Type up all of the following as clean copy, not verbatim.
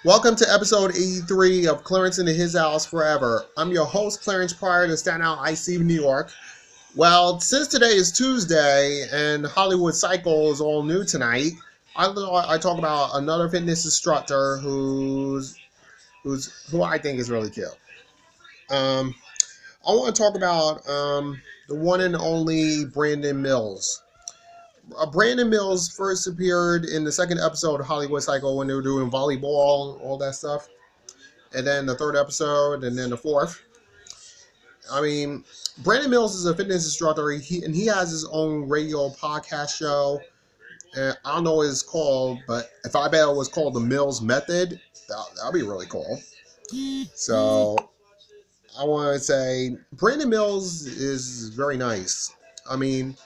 Welcome to episode 83 of Clarence in Hizzouse Forever. I'm your host, Clarence, prior to Staten Island, IC, New York. Well, since today is Tuesday and Hollywood Cycle is all new tonight, I talk about another fitness instructor who I think is really cute. I want to talk about the one and only Brandon Mills. Brandon Mills first appeared in the second episode of Hollywood Cycle when they were doing volleyball, all that stuff. And then the third episode, and then the fourth. I mean, Brandon Mills is a fitness instructor, and he has his own radio podcast show. And I don't know what it's called, but if I bet it was called the Mills Method, that'd be really cool. So I want to say Brandon Mills is very nice. I mean,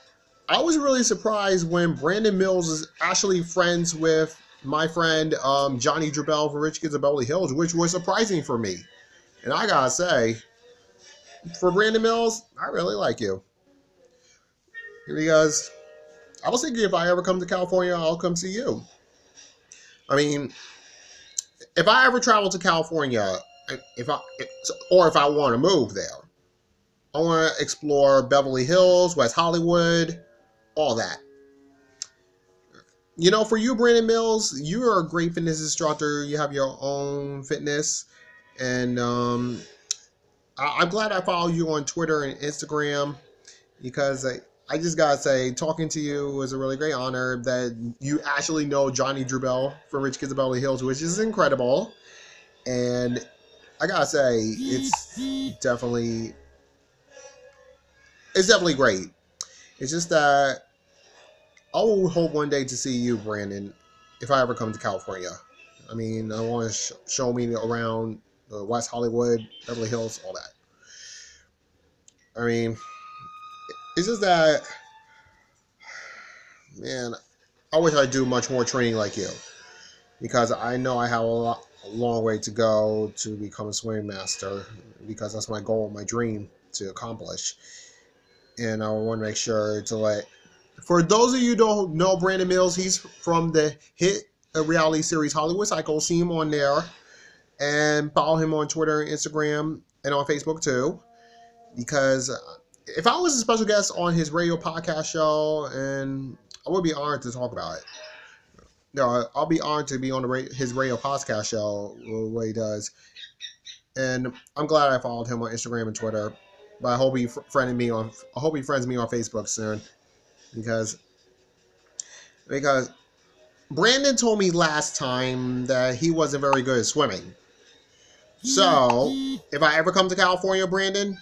I was really surprised when Brandon Mills is actually friends with my friend Johnny Drabell for Rich Kids of Beverly Hills, which was surprising for me. And I gotta say, for Brandon Mills, I really like you. Because I was thinking if I ever come to California, I'll come see you. I mean, if I ever travel to California, if I want to move there, I want to explore Beverly Hills, West Hollywood, all that. You know, for you, Brandon Mills, you are a great fitness instructor. You have your own fitness. And I'm glad I follow you on Twitter and Instagram because I just got to say, talking to you was a really great honor that you actually know Johnny Drabell from Rich Kids of Beverly Hills, which is incredible. And I got to say, it's definitely great. It's just that I will hope one day to see you, Brandon, if I ever come to California. I mean, I want to show me around West Hollywood, Beverly Hills, all that. I mean, it's just that, man, I wish I'd do much more training like you. Because I know I have a long way to go to become a swimming master. Because that's my goal, my dream to accomplish. And I want to make sure to let... For those of you who don't know Brandon Mills, he's from the hit reality series Hollywood Cycle. See him on there. And follow him on Twitter and Instagram and on Facebook too. Because if I was a special guest on his radio podcast show, and I would be honored to talk about it. No, I'll be honored to be on his radio podcast show, what he does. And I'm glad I followed him on Instagram and Twitter. But I hope he friends me on Facebook soon. Because Brandon told me last time that he wasn't very good at swimming. So, if I ever come to California, Brandon,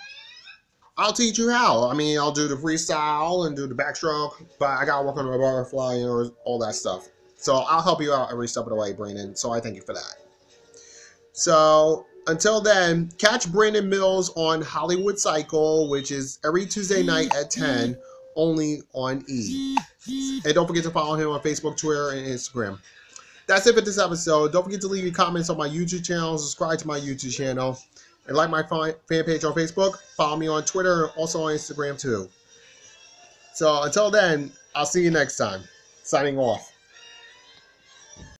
I'll teach you how. I mean, I'll do the freestyle and do the backstroke, but I gotta work on the butterfly and all that stuff. So, I'll help you out every step of the way, Brandon. So, I thank you for that. So, until then, catch Brandon Mills on Hollywood Cycle, which is every Tuesday night at 10, only on E. And don't forget to follow him on Facebook, Twitter, and Instagram. That's it for this episode. Don't forget to leave your comments on my YouTube channel, subscribe to my YouTube channel, and like my fan page on Facebook. Follow me on Twitter and also on Instagram too. So until then, I'll see you next time. Signing off.